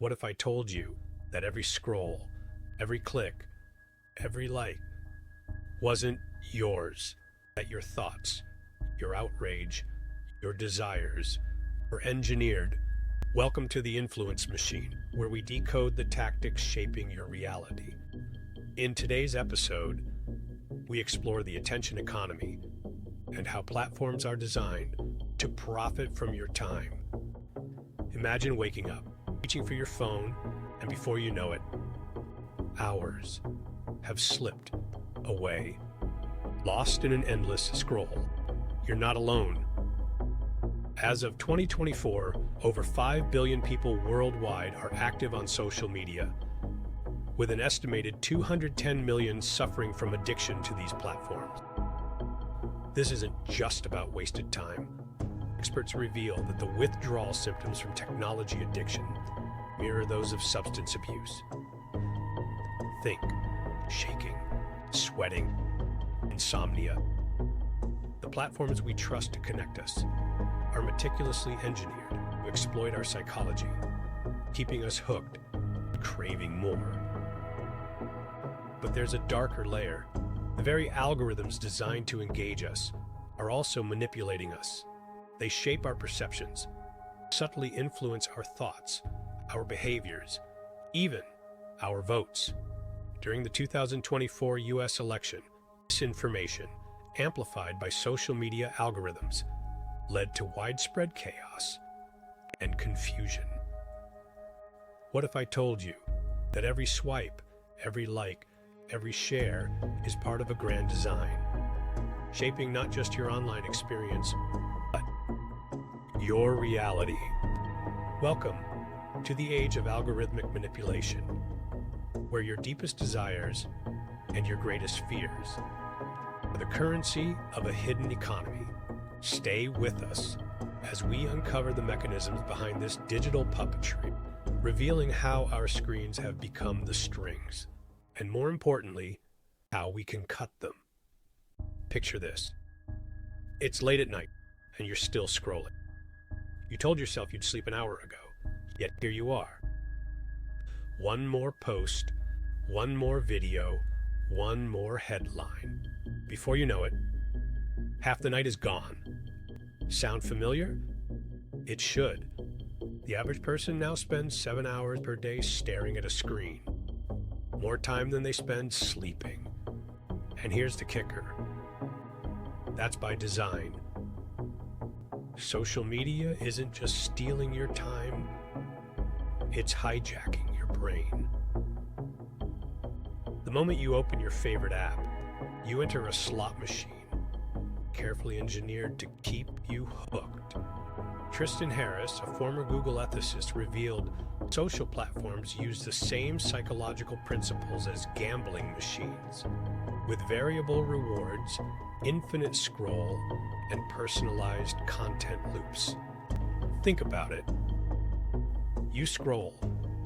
What if I told you that every scroll, every click, every like wasn't yours? That your thoughts, your outrage, your desires were engineered? Welcome to the Influence Machine, where we decode the tactics shaping your reality. In today's episode, we explore the attention economy and how platforms are designed to profit from your time. Imagine waking up, reaching for your phone, and before you know it, hours have slipped away, lost in an endless scroll. You're not alone. As of 2024, over 5 billion people worldwide are active on social media, with an estimated 210 million suffering from addiction to these platforms. This isn't just about wasted time. Experts reveal that the withdrawal symptoms from technology addiction mirror those of substance abuse. Think shaking, sweating, insomnia. The platforms we trust to connect us are meticulously engineered to exploit our psychology, keeping us hooked, craving more. But there's a darker layer. The very algorithms designed to engage us are also manipulating us. They shape our perceptions, subtly influence our thoughts, our behaviors, even our votes. During the 2024 US election, disinformation, amplified by social media algorithms, led to widespread chaos and confusion. What if I told you that every swipe, every like, every share is part of a grand design, shaping not just your online experience, but your reality? Welcome to the age of algorithmic manipulation, where your deepest desires and your greatest fears are the currency of a hidden economy. Stay with us as we uncover the mechanisms behind this digital puppetry, revealing how our screens have become the strings, and more importantly, how we can cut them. Picture this. It's late at night, and you're still scrolling. You told yourself you'd sleep an hour ago, yet here you are. One more post, one more video, one more headline. Before you know it, half the night is gone. Sound familiar? It should. The average person now spends 7 hours per day staring at a screen, more time than they spend sleeping. And here's the kicker. That's by design. Social media isn't just stealing your time, it's hijacking your brain. The moment you open your favorite app, you enter a slot machine, carefully engineered to keep you hooked. Tristan Harris, a former Google ethicist, revealed social platforms use the same psychological principles as gambling machines, with variable rewards, infinite scroll, and personalized content loops. Think about it. You scroll.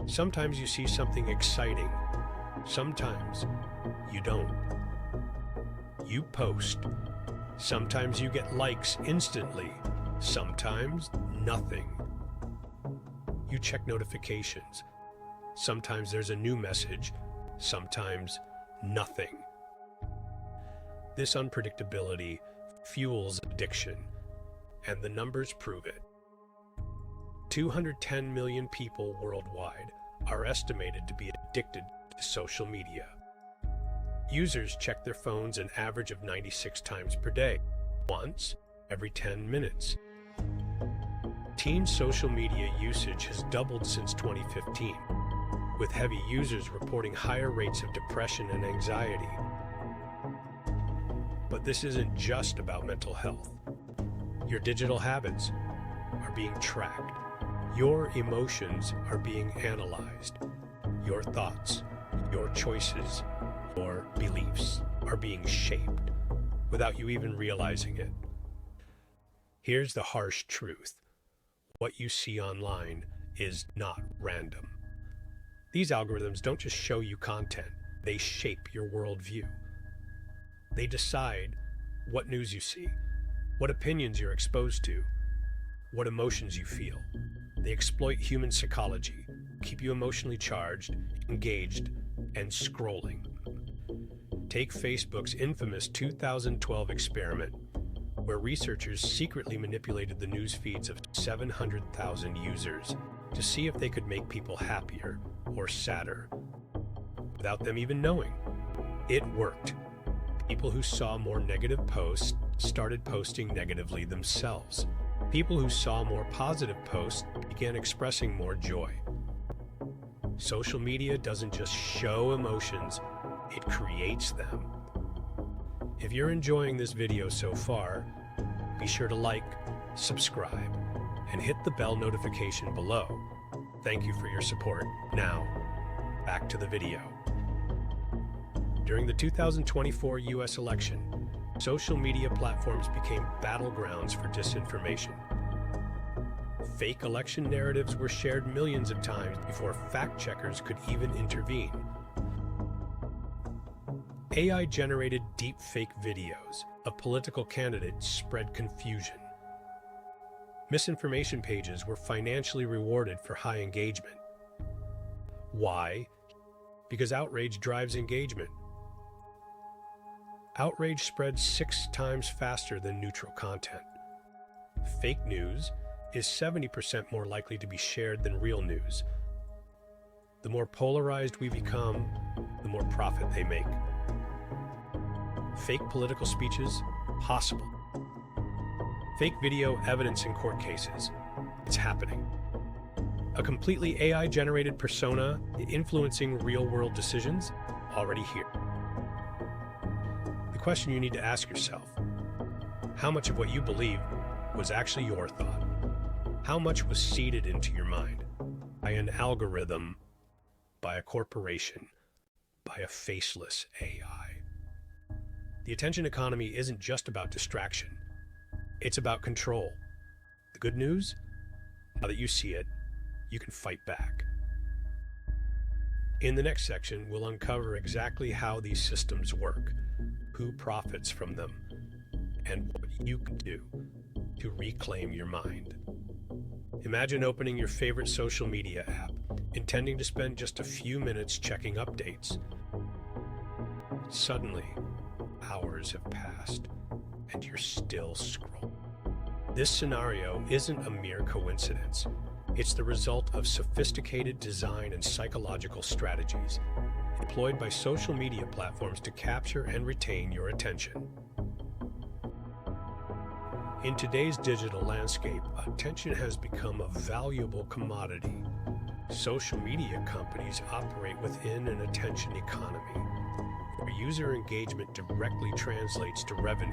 Sometimes you see something exciting. Sometimes you don't. You post. Sometimes you get likes instantly. Sometimes nothing. You check notifications. Sometimes there's a new message. Sometimes nothing. This unpredictability fuels addiction, and the numbers prove it. 210 million people worldwide are estimated to be addicted to social media. Users check their phones an average of 96 times per day, once every 10 minutes. Teen social media usage has doubled since 2015, with heavy users reporting higher rates of depression and anxiety. But this isn't just about mental health. Your digital habits are being tracked. Your emotions are being analyzed. Your thoughts, your choices, your beliefs are being shaped without you even realizing it. Here's the harsh truth. What you see online is not random. These algorithms don't just show you content, they shape your worldview. They decide what news you see, what opinions you're exposed to, what emotions you feel. They exploit human psychology, keep you emotionally charged, engaged, and scrolling. Take Facebook's infamous 2012 experiment, where researchers secretly manipulated the news feeds of 700,000 users to see if they could make people happier or sadder, without them even knowing. It worked. People who saw more negative posts started posting negatively themselves. People who saw more positive posts began expressing more joy. Social media doesn't just show emotions, it creates them. If you're enjoying this video so far, be sure to like, subscribe, and hit the bell notification below. Thank you for your support. Now, back to the video. During the 2024 US election, social media platforms became battlegrounds for disinformation. Fake election narratives were shared millions of times before fact-checkers could even intervene. AI-generated deep-fake videos of political candidates spread confusion. Misinformation pages were financially rewarded for high engagement. Why? Because outrage drives engagement. Outrage spreads 6 times faster than neutral content. Fake news is 70% more likely to be shared than real news. The more polarized we become, the more profit they make. Fake political speeches? Possible. Fake video evidence in court cases? It's happening. A completely AI-generated persona influencing real-world decisions? Already here. The question you need to ask yourself: how much of what you believe was actually your thought? How much was seeded into your mind by an algorithm, by a corporation, by a faceless AI? The attention economy isn't just about distraction. It's about control. The good news? Now that you see it, you can fight back. In the next section, we'll uncover exactly how these systems work, who profits from them, and what you can do to reclaim your mind. Imagine opening your favorite social media app, intending to spend just a few minutes checking updates. Suddenly, hours have passed, and you're still scrolling. This scenario isn't a mere coincidence. It's the result of sophisticated design and psychological strategies employed by social media platforms to capture and retain your attention. In today's digital landscape, attention has become a valuable commodity. Social media companies operate within an attention economy, where user engagement directly translates to revenue.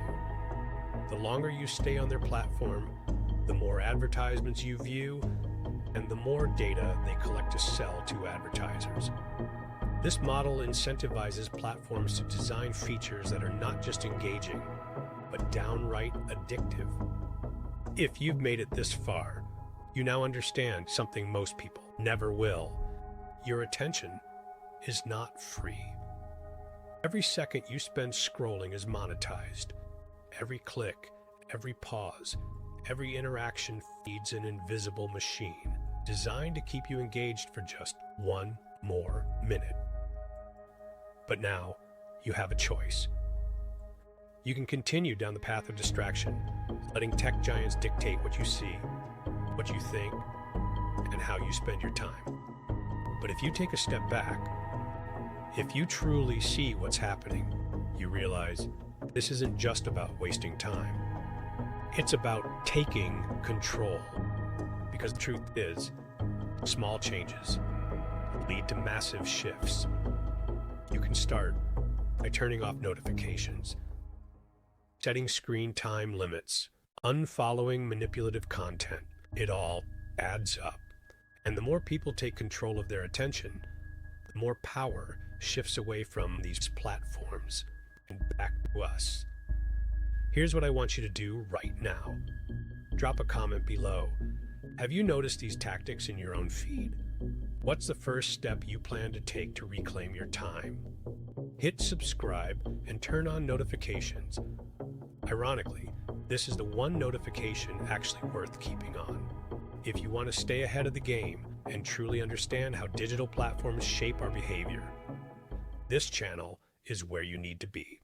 The longer you stay on their platform, the more advertisements you view, and the more data they collect to sell to advertisers. This model incentivizes platforms to design features that are not just engaging, but downright addictive. If you've made it this far, you now understand something most people never will. Your attention is not free. Every second you spend scrolling is monetized. Every click, every pause, every interaction feeds an invisible machine designed to keep you engaged for just one more minute. But now, you have a choice. You can continue down the path of distraction, letting tech giants dictate what you see, what you think, and how you spend your time. But if you take a step back, if you truly see what's happening, you realize this isn't just about wasting time. It's about taking control. Because the truth is, small changes lead to massive shifts. You can start by turning off notifications, setting screen time limits, unfollowing manipulative content. It all adds up. And the more people take control of their attention, the more power shifts away from these platforms and back to us. Here's what I want you to do right now. Drop a comment below. Have you noticed these tactics in your own feed? What's the first step you plan to take to reclaim your time? Hit subscribe and turn on notifications. Ironically, this is the one notification actually worth keeping on. If you want to stay ahead of the game and truly understand how digital platforms shape our behavior. This channel is where you need to be.